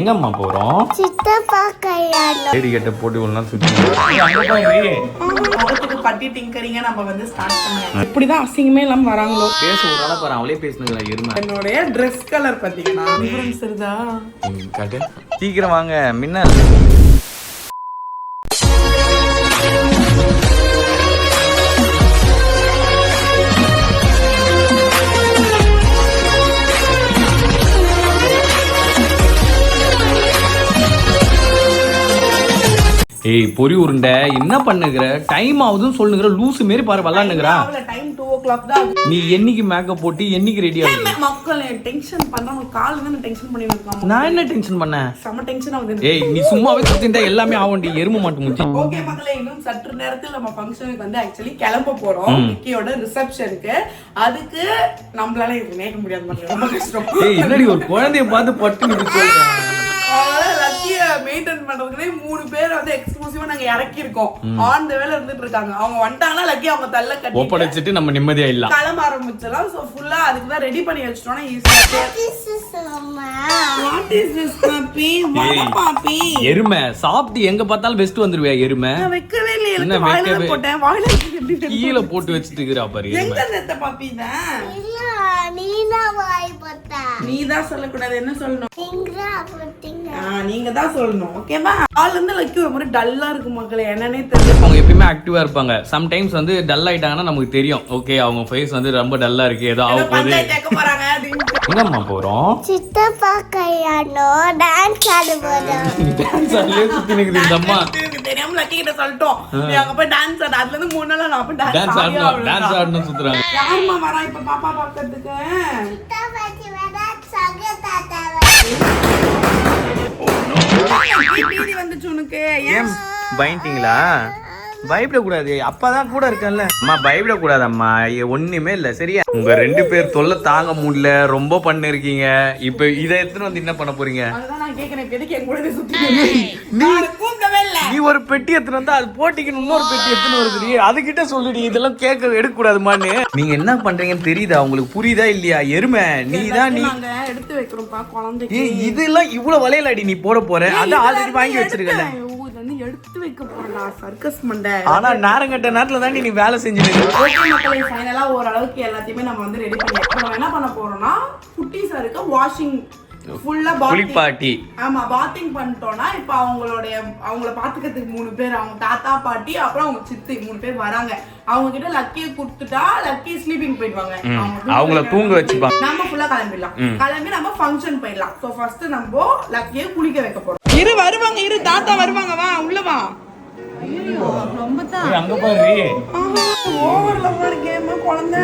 எங்கம்மா போறோம்? சித்தப்பா கல்யாணம். லேடி கட்ட போட்டு ஒரு நாள் சுத்தி முகத்துக்கு பட்டி டிங்கரிங்க நம்ம வந்து ஸ்டார்ட் பண்ணலாம். இப்படிதான் அசிங்கமே இல்லாம வராங்களோ. பேச ஒரு ஆளா பாரு, அவளே பேசுனதுல எருமை. என்னுடைய Dress கலர் பாத்தீங்கன்னா டிஃபரன்ஸ் இருந்தா காட்டு சீக்கிரம் வாங்க மின்னல். ஏய் பொறி உருண்டை என்ன பண்ணுகிற? டைம் ஆகுதுன்னு சொல்லுங்கிற லூசு மாரி பாரு விளாண்டுங்கிறா. டைம் 2 o'clock தான். நீ என்னைக்கு மேக்கப் போட்டு என்னைக்கு ரெடி ஆகுது? மக்களே டென்ஷன் பண்றாங்க. கால்ல இருந்து டென்ஷன் பண்ணிட்டு இருக்காங்க. நான் என்ன டென்ஷன் பண்ணேன்? செம டென்ஷன் ஆகுது. ஏய் நீ சும்மாவே சுத்திட்டா எல்லாமே ஆவண்டி எரும மாட்டு முச்சி. ஓகே மக்களே, இன்னும் சற்று நேரத்தில் நம்ம ஃபங்க்ஷனுக்கு வந்து ஆக்சுவலி கிளம்ப போறோம். விக்கியோட ரிசப்ஷனுக்கு. அதுக்கு நம்மளால இது மேக்க முடியாது மக்களே, ரொம்ப கஷ்டம். ஏய் என்னடி ஒரு குழந்தைய பார்த்து பட்டு நின்னு சொல்றேன். லக்கிய மெயின்டைன் பண்றதுக்குனே 3 பேர் வந்து எக்ஸ்க்ளூசிவா நாங்க இறக்கி இருக்கோம். ஆன் தி வேல இருந்துட்டு இருக்காங்க. அவங்க வந்துட்டாங்கன்னா லக்கி அவங்க தள்ள கட்டி ஒப்படைச்சிட்டு நம்ம நிம்மதியா இல்ல கிளம்ப ஆரம்பிச்சலாம். சோ ஃபுல்லா அதுக்கு தான் ரெடி பண்ணி வச்சிட்டோம்னா ஈஸியா. What is this puppy? What puppy? எருமை சாப்பிட்டு எங்க பார்த்தாலும் பெஸ்ட் வந்துருவே எருமை. நான் வைக்கவே இல்ல. என்ன எனக்கு வாயில வைக்கவே? போட்டேன். வாயில எப்படி கீழ போட்டு வச்சிட்டு இருக்கறா பாரு எருமை. எங்க செத்த பாப்பி தான்? இல்ல, நீனா வாய் போட்ட. நீ தான் சொல்ல கூடாது. என்ன சொல்லணும்? திங்கா போட்டீங்க. நீங்க தான் சொல்லணும். ஓகேவா? ஆள் வந்து லக்கி ஒரு மாதிரி டல்லா இருக்கு மக்களே. என்னன்னே தெரியல. அவங்க எப்பயுமே ஆக்டிவா இருப்பாங்க. சம் டைம்ஸ் வந்து டல் ஆயிட்டாங்கன்னா நமக்கு தெரியும். ஓகே அவங்க ஃபேஸ் வந்து ரொம்ப டல்லா இருக்கு, ஏதோ ஆக போகுது. பஞ்சாயத்து கேட்க போறாங்க அப்படின்னு. எங்கம்மா போறோம்? சித்தப்பா கல்யாணம். டான்ஸ் ஆட போறோம். டான்ஸ் ஆடலே சுத்தி நிக்குது இந்த அம்மா. எனக்கு தெரியாம லக்கி கிட்ட சொல்லிட்டோம். நீ அங்க போய் டான்ஸ் ஆடு. அதுல இருந்து 3 நாளா நான் போய் டான்ஸ் ஆடணும் சுத்துறாங்க. யாருமா வரா இப்ப பாப்பா பாக்கிறதுக்கு? சித்தப்பாச்சி வேணா சங்க தாத்தா. டிவி வந்துச்சு உனக்கு. ஏன் பயந்துட்டீங்களா? பயப்படக்கூடாது, அப்பதான் கூட இருக்கேன்ல. அம்மா பயப்படக்கூடாது அம்மா, ஒண்ணுமே இல்ல சரியா? உங்க 2 பேர் தொல்லை தாங்க முடியல, ரொம்ப பண்ணிருக்கீங்க. இப்ப இதை எடுத்துன்னு வந்து என்ன பண்ண போறீங்க? அதுதான் நான் கேக்குறேன். எதுக்கு என் கூட சுத்தி நீ கூந்தவே இல்ல? நீ ஒரு பெட்டி எடுத்துன்னு வந்தா அது போட்டிக்கு இன்னொரு பெட்டி எடுத்துன்னு வருது. அதுகிட்ட சொல்லுடி இதெல்லாம் கேட்க எடுக்க கூடாதுமான்னு. நீங்க என்ன பண்றீங்கன்னு தெரியுதா? உங்களுக்கு புரியுதா இல்லையா? எருமை நீதான். நீ நாங்க எடுத்து வைக்கிறோம்ப்பா குழந்தைக்கு. இதெல்லாம் இவ்வளவு வளையலடி நீ போட போற. அது ஆல்ரெடி வாங்கி வச்சிருக்கல. எடுத்து வைக்க போறா சர்க்கஸ் மண்டை. ஆனா நேரங்கட்ட நேரத்துல தான் நீ வேலை செஞ்சுட்டு. ஓகே மக்களே, ஃபைனலா ஓரளவுக்கு எல்லாத்தையுமே நம்ம வந்து ரெடி பண்ணியாச்சு. நம்ம என்ன பண்ண போறோம்னா குட்டீஸா இருக்க வாஷிங் ஃபுல்லா குளிப்பாட்டி. ஆமா பாத்திங் பண்ணிட்டோம்னா இப்ப அவங்கள பாத்துக்கிறதுக்கு 3 பேர், அவங்க தாத்தா பாட்டி அப்புறம் அவங்க சித்தி 3 பேர் வராங்க. அவங்க கிட்ட லக்கியை கொடுத்துட்டா லக்கி ஸ்லீப்பிங் போயிடுவாங்க. அவங்கள தூங்க வச்சுப்பாங்க. நம்ம ஃபுல்லா கிளம்பிடலாம். கிளம்பி நம்ம ஃபங்க்ஷன் போயிடலாம். சோ ஃபர்ஸ்ட் நம்ம லக்கியை குளிக்க வைக்க போறோம். இரு வருவாங்க, இரு தாத்தா வருவாங்க. வா உள்ள வா. ரொம்ப தான் அங்க பாரு. ஓவர்ல இருக்கேம்மா குழந்தை.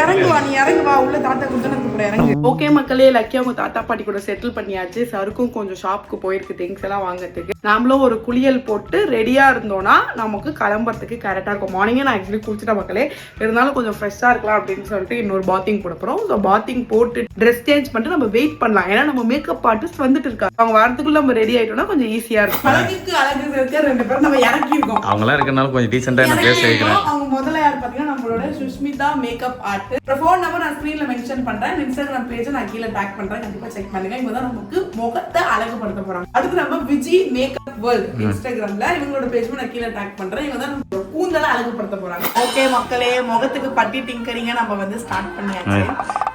இறங்கு வா, நீ இறங்கு வா. உள்ள தாத்தா கூட இறங்கு. ஓகே மக்களே, லக்கி அவங்க தாத்தா பாட்டி கூட செட்டில் பண்ணியாச்சு. சருக்கும் கொஞ்சம் ஷாப்புக்கு போயிருக்கு திங்ஸ் எல்லாம் வாங்குறதுக்கு. நாமளும் ஒரு குளியல் போட்டு ரெடியா இருந்தோம்னா நமக்கு கிளம்புறதுக்கு கரெக்டா இருக்கும். மார்னிங்கே நான் ஆக்சுவலி குளிச்சுட்டேன் மக்களே. இருந்தாலும் கொஞ்சம் ஃப்ரெஷ்ஷா இருக்கலாம் அப்படின்னு சொல்லிட்டு இன்னொரு பாத்திங் போட போறோம். ஸோ பாத்திங் போட்டு ட்ரெஸ் சேஞ்ச் பண்ணிட்டு நம்ம வெயிட் பண்ணலாம். ஏன்னா நம்ம மேக்கப் ஆர்டிஸ்ட் வந்துட்டு இருக்காங்க. அவங்க வரதுக்குள்ள நம்ம ரெடி ஆயிட்டோம்னா கொஞ்சம் ஈஸியா இருக்கும். அழகுக்கு அழகு இருக்க 2 பேரும் நம்ம இறக்கி இருக்கோம். அவங்களாம் இருக்கனால கொஞ்சம் டீசெண்டா என்ன பேச வைக்கிறேன். அவங்க முதல்ல யார் பாத்தீங்கன்னா நம்மளோட Sushmita makeup art. Phone number நான் ஸ்கிரீன்ல மென்ஷன் பண்றேன். இன்ஸ்டாகிராம் பேஜ் நான் கீழே டாக் பண்றேன். கண்டிப்பா செக் பண்ணுங்க. இவங்க தான் நமக்கு முகத்தை அழகுபடுத்த போறாங்க. அடுத்து நம்ம விஜி மேக்கப் வேர்ல்ட் இன்ஸ்டாகிராம்ல இவங்களோட பேஜ் நான் கீழே டாக் பண்றேன். இவங்க தான் நம்ம கூந்தலை அழகுபடுத்த போறாங்க. ஓகே மக்களே, முகத்துக்கு பட்டி டிங்கரிங்க நம்ம வந்து ஸ்டார்ட் பண்ணியாச்சு.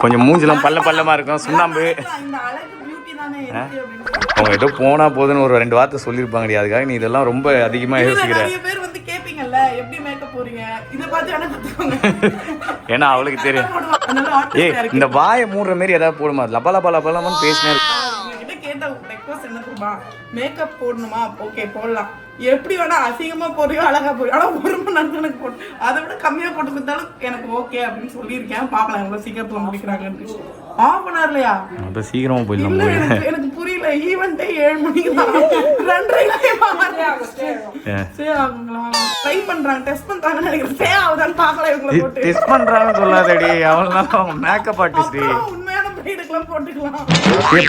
கொஞ்சம் மூஞ்சிலாம் பள்ளமா இருக்கும் சுண்ணாம்பு. இந்த அழகு பியூட்டி தானே இருக்கு அப்படின்னு அவங்க ஏதோ போனா போதுன்னு ஒரு 2 வார்த்தை சொல்லிருப்பாங்க. அதுக்காக நீ இதெல்லாம் ரொம்ப அதிகமா யோசிக்கிற. நிறைய பேர் வந்து கேப்பீங்கல்ல எப்படி மேக்கப் போறீங்க, இத பார்த்து வேணா கத்துக்கோங்க. ஏன்னா அவளுக்கு தெரியும். இந்த வாயை மூடுற மாதிரி ஏதாவது போடுமா? லபலபலன்னு பேசினே கிட்ட கேட்ட ரெக்வஸ்ட் என்ன தெரியுமா? மேக்கப் போடணுமா? ஓகே போடலாம். எப்படி வேணா அசிங்கமா போறியோ அழகா போறியோ, ஆனா 1 மணி நேரத்துக்கு எனக்கு போட்டு அதை விட கம்மியா போட்டு கொடுத்தாலும் எனக்கு ஓகே அப்படின்னு சொல்லியிருக்கேன். பாக்கலாம் எவ்வளவு சீக்கிரத்துல முடிக்கிறாங்கன்னு. ½ மணி நேரம்லையா? அப்ப சீக்கிரமா போயிடலாம். இல்ல எனக்கு புரியல. ஈவென்ட்டே 7 மணிக்கு தான். 2:30 ட்ரை பண்றாங்க, டெஸ்ட் பண்றாங்கன்னு நினைக்கிறேன். சே ஆகுதான்னு பாக்கலாம். இவங்களை போட்டு டெஸ்ட் பண்றாங்கன்னு சொல்லாதடி. அவங்களாம் அவங்க மேக்கப் ஆர்டிஸ்ட். உண்மையான பிரைடுக்கெல்லாம் போட்டுக்கலாம்.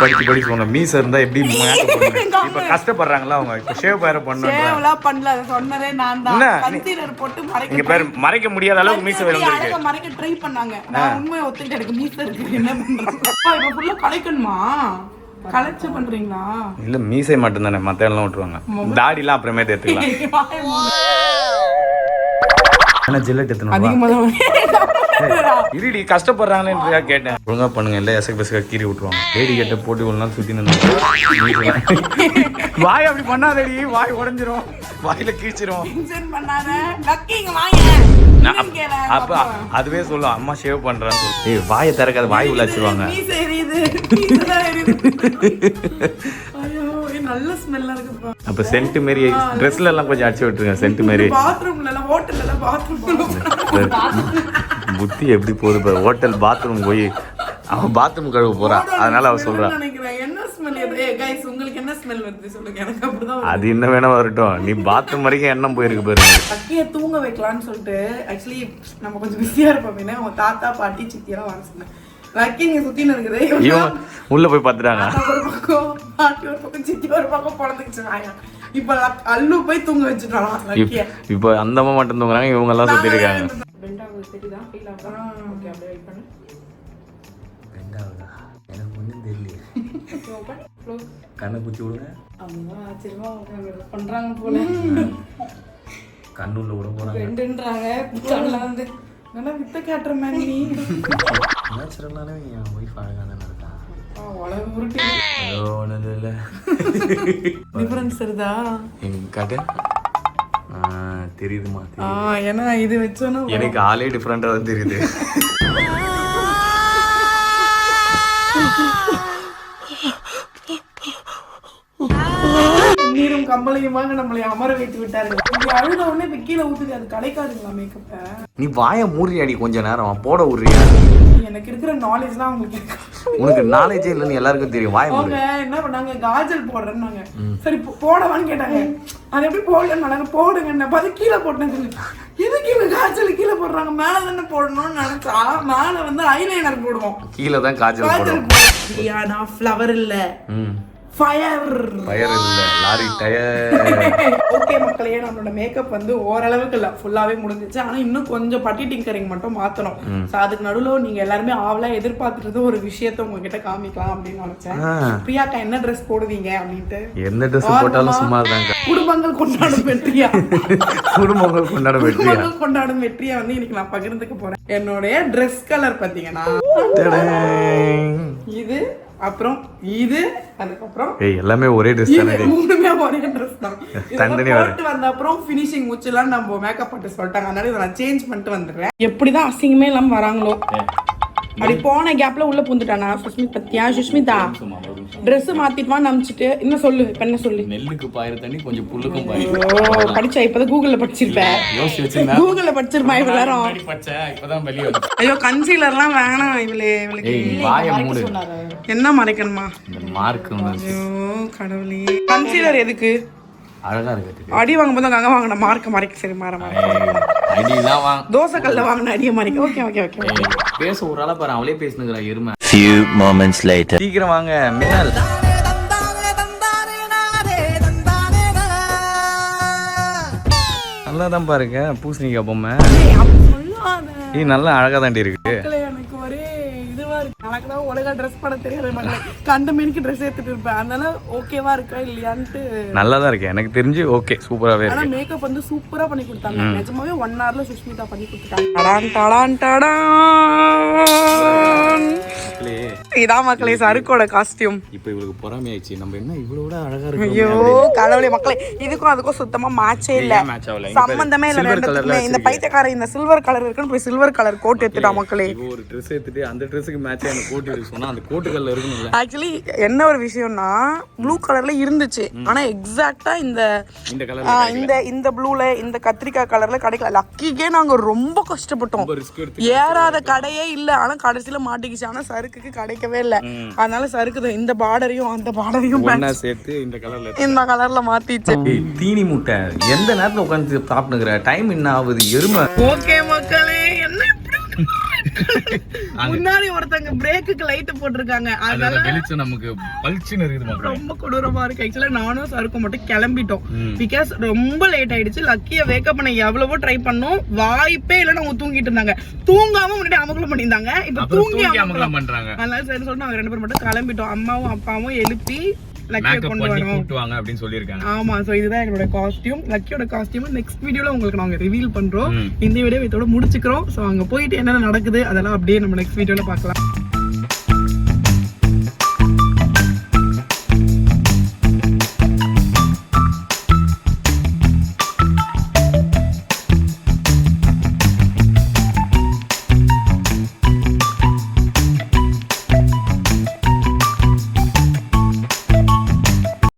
படிச்சு சொன்ன மீச இருந்தா எப்படி மேக்கப் பண்ணுங்க. இப்ப கஷ்டப்படுறாங்களா அவங்க? இப்ப ஷேவ் வேற பண்ணனும். ஷேவ்லாம் பண்ணல. அது சொன்னதே நான் தான். கன்சீலர் போட்டு இங்க பேர் மறைக்க முடியாத அளவுக்கு மீச வேணும்னு மறைக்க ட்ரை பண்ணாங்க. நான் உண்மையை ஒத்துக்கிட்டு எனக்கு மீச இருக்கு என்ன பண்றது? இப்ப ஃபுல்லா கலைக்கணுமா? கலெக்ட் பண்றீங்களா? இல்ல மீசை மட்டும் தானே, மத்த எல்லாம் விட்டுருவாங்க. தாடிலாம் அப்புறமே தேத்துக்கலாம். ஆனா ஜில்லட் எத்தனை இருடி கஷ்டப்படுறாங்களேன்னு கேட்டேன். ஒழுங்கா பண்ணுங்க, இல்ல எசக்கு பெசக்க கீறி விட்டுருவாங்க. லேடி கேட்ட போட்டு ஒரு நாள் சுத்தி நின்று வாய் அப்படி பண்ணாதடி, வாய் உடஞ்சிரும், வாயில கீழ்ச்சிரும். அப்ப அதுவே சொல்லும் அம்மா ஷேவ் பண்றான்னு சொல்லி. ஏய் வாயை திறக்காத, வாய் உள்ள வச்சிருவாங்க. நல்ல ஸ்மெல்லா இருக்குப்பா. அப்ப சென்ட் மாரி ட்ரெஸ்ல எல்லாம் கொஞ்சம் அடிச்சு விட்டுருங்க. சென்ட் மாரி பாத்ரூம்ல எல்லாம், ஹோட்டல்ல எல்லாம் பாத்ரூம் புத்தி எப்படி போகுது பாரு. ஹோட்டல் பாத்ரூம் போய் அவன் பாத்ரூம் கழுவ போறா, அதனால அவ சொல்றா. என்ன ஸ்மெல்? गाइस உங்களுக்கு என்ன ஸ்மெல் வருது சொல்லுங்க. எனக்கு அப்படிதான். அது என்ன வேணா வரட்டும், நீ பாத்ரூம் வரைக்கும் எண்ணம் போயிருக்கு பாரு. அக்கிய தூங்க வைக்கலாம்னு சொல்லிட்டு ஆக்சுவலி நம்ம கொஞ்சம் பிஸியா இருப்போம். அவங்க தாத்தா பாட்டி சித்தி எல்லாம் வர சொன்னேன். லக்கிங்க சுத்தின்னு இருக்குது. இவன் உள்ள போய் பாத்துட்டாங்க. ஒரு பக்கம் பாட்டி ஒரு பக்கம் சித்தி ஒரு பக்கம் பொழந்துக்கிச்சு. இப்ப அல்லு போய் தூங்க வச்சுட்டான் லக்கிய. இப்ப அந்த அம்மா மட்டும் தூங்குறாங்க, இவங்க எல்லாம் சுத்தி இருக்காங்க. எனக்கு ஒன்றும் தெரியல. கண்ணை குச்சி விடுங்க. பண்றாங்க போல. கண்ணுள்ள விட போறாங்க. ரெண்டுன்றாங்க வந்து நல்லா வித்த காட்டுற மாதிரி. நீ நேச்சுரலானே என் ஒய்ஃப் அழகா தானே இருக்கா. உலக உருட்டி ஐயோ ஒன்றும் இல்லை. டிஃபரன்ஸ் இருக்குதா? எங்க காட்டு தெரியுதுமா? ஏன்னா இது வச்சோன்னா எனக்கு ஆளே டிஃப்ரெண்டா தான் தெரியுது. நீரும் கம்பளையுமாக நம்மளை அமர வைத்து விட்டார்கள். இங்க அழுத உடனே இப்ப கீழே ஊத்துது. அது கலைக்காதுங்களா மேக்கப்ப? நீ வாய மூறி அடி கொஞ்ச நேரம் போட விடுறியா? எனக்கு இருக்கிற நாலேஜ்லாம் உங்களுக்கு இருக்கு. உனக்கு நாலேஜே இல்லைன்னு எல்லாருக்கும் தெரியும். வாய மூறி. அவங்க என்ன பண்ணாங்க, காஜல் போடுறேன்னாங்க. சரி போடவான்னு கேட்டாங்க. அது எப்படி போடலன்னு போடுங்க. பார்த்து கீழே போட்டேன். எதுக்கு இந்த காஜல் கீழே போடுறாங்க? மேல தானே போடணும்னு நினைச்சா மேல வந்து ஐலைனர் போடுவோம், கீழே தான் காஜல் போடுவோம். நான் ஃப்ளவர் இல்ல, ஃபயர் இல்ல லாரி டயர். ஓகே மக்களே, நம்மளோட மேக்கப் வந்து ஓரளவுக்கு இல்ல ஃபுல்லாவே முடிஞ்சிச்சு. ஆனா இன்னும் கொஞ்சம் பட்டி டிங்கரிங் மட்டும் மாத்தணும். சோ அதுக்கு நடுவுல நீங்க எல்லாருமே ஆவலா எதிர்பார்த்துட்டு ஒரு விஷயத்த உங்ககிட்ட காமிக்கலாம் அப்படின்னு நினைச்சேன். பிரியாக்கா என்ன ட்ரெஸ் போடுவீங்க அப்படின்ட்டு. என்ன ட்ரெஸ் போட்டாலும் சும்மா தாங்க. குடும்பங்கள் கொண்டாடும் வெற்றியா குடும்பங்கள் கொண்டாடும் வெற்றியா வந்து இன்னைக்கு நான் பகிர்ந்துக்க போறேன். என்னுடைய ட்ரெஸ் கலர் பாத்தீங்கன்னா இது, அப்புறம் இது, அதுக்கப்புறம் எல்லாமே ஒரே ட்ரெஸ் தானே. மூணுமே ஒரே ட்ரெஸ் தான். தண்டனி வந்த அப்புறம் ஃபினிஷிங் மூச்செல்லாம் நம்ம மேக்கப் பண்ணிட்டு சொல்லிட்டாங்க. அதனால இதை நான் சேஞ்ச் பண்ணிட்டு வந்துடுறேன். எப்படிதான் அசிங்கமே இல்லாம வராங்களோ. அப்படி போன கேப்ல உள்ள பூந்துட்டானா சுஷ்மித் பத்தியா? சுஷ்மிதா ட்ரெஸ் மாத்திட்டு வான்னு அனுப்பிச்சிட்டு இன்னும் சொல்லு. இப்ப என்ன சொல்லு? நெல்லுக்கு பாயிர தண்ணி கொஞ்சம் புல்லுக்கும் பாயிர. படிச்சா இப்பதான் கூகுள்ல படிச்சிருப்பேன். கூகுள்ல படிச்சிருப்பா இவ்வளவு. ஐயோ கன்சீலர்லாம் வேணாம் இவளுக்கு. என்ன மறைக்கணுமா? ஐயோ கடவுளே, கன்சீலர் எதுக்கு? அழகா இருக்கு. அடி வாங்கும் போது அங்க வாங்கின மார்க்க மறைக்க. சரி அடிலாம் வாங்க. தோசை கல்ல வாங்கின அடிய மறைக்க. Okay okay okay. பேச ஒரு ஆளா பாரு, அவளே பேசுனுங்கறா எருமை. Few moments later. சீக்கிரம் வாங்க மின்னல். நல்லா தான் பாருங்க பூசணிக்காய் பொம்மை. இது நல்லா அழகா தாண்டி இருக்கு. எனக்கு ஒரே இதுவா இருக்கு. எனக்கு தான் ஒழுங்கா ட்ரெஸ் பண்ண தெரியாது மக்களே. கண்ட மணிக்கு ட்ரெஸ் எடுத்துட்டு இருப்பேன். அதனால ஓகேவா இருக்கா இல்லையான்ட்டு. நல்லா தான் இருக்கு, எனக்கு தெரிஞ்சு ஓகே சூப்பராவே இருக்கு. ஆனா மேக்கப் வந்து சூப்பரா பண்ணி கொடுத்தாங்க. நிஜமாவே 1 hourல சுஷ்மிதா பண்ணி கொடுத்தாங்க. இதான் மக்களே சருக்கோட காஸ்டியூம். இப்போ இவளுக்கு பொறாமையாச்சு, நம்ம என்ன இவ்வளோட அழகா இருக்கு. ஐயோ கடவுளே மக்களே, இதுக்கும் அதுக்கும் சுத்தமா மேட்சே இல்ல, சம்பந்தமே இல்ல ரெண்டுக்குமே. இந்த பைத்தியக்கார இந்த சில்வர் கலர் இருக்குன்னு போய் சில்வர் கலர் கோட் எடுத்துட்டா மக்களே. ஒரு ட்ரெஸ் எடுத்துட்டு அந்த ட்ரெஸ்ஸுக்கு மேட்சா அந்த கோட் எடுக்க சொன்னா அந்த கோட் கலர்ல இருக்கும்ல. ஆக்சுவலி என்ன ஒரு விஷயம்னா ப்ளூ கலர்ல இருந்துச்சு, ஆனா எக்ஸாக்ட்டா இந்த கலர் இந்த ப்ளூல இந்த கத்திரிக்காய் கலர்ல கிடைக்கல. லக்கிக்கே நாங்க ரொம்ப கஷ்டப்பட்டோம். ஏறாத கடையே இல்ல, ஆனா கடைசியில மாட்டிக்கிச்சு. ஆனா சருக்குக்கு கிடைக்கவே இல்ல. அதனால சருக்கு இந்த பார்டரையும் அந்த பார்டரையும் சேர்த்து இந்த கலர்ல மாத்திச்சு. தீனி முட்டை எந்த நேரத்துல உட்காந்து சாப்பிட்டுக்கிற டைம் என்ன ஆகுது எருமை. ஓகே மக்களே, என்ன முன்னாடி ஒருத்தங்க பிரேக்குக்கு லைட் போட்டிருக்காங்க, அதனால வெளிச்சம் நமக்கு பளிச்சுன்னு இருக்குது. ரொம்ப கொடூரமா இருக்கு. ஆக்சுவலா நானும் சருக்கும் மட்டும் கிளம்பிட்டோம். பிகாஸ் ரொம்ப லேட் ஆயிடுச்சு. லக்கிய வேக்கப் பண்ண எவ்வளவோ ட்ரை பண்ணோம், வாய்ப்பே இல்லைன்னு அவங்க தூங்கிட்டு இருந்தாங்க. தூங்காம முன்னாடி அமக்கலம் பண்ணியிருந்தாங்க, இப்ப தூங்கி அமக்கலம் பண்றாங்க. அதனால சரி சொல்லிட்டு நாங்க 2 பேரும் மட்டும் கிளம்பிட்டோம். அம்மாவும் அப்பாவும் எழுப்பி லக்கிய கொண்டு வரோம் அப்படின்னு சொல்லிருக்காங்க. ஆமா, சோ இதுதான் எங்களோட காஸ்டியூம். லக்கியோட காஸ்டியூம் நெக்ஸ்ட் வீடியோல உங்களுக்கு நாங்க ரிவீல் பண்றோம். இந்த வீடியோ இதோட முடிச்சுக்கிறோம். சோ அங்க போயிட்டு என்னென்ன நடக்குது அதெல்லாம் அப்படியே நம்ம நெக்ஸ்ட் வீடியோல பார்க்கலாம்.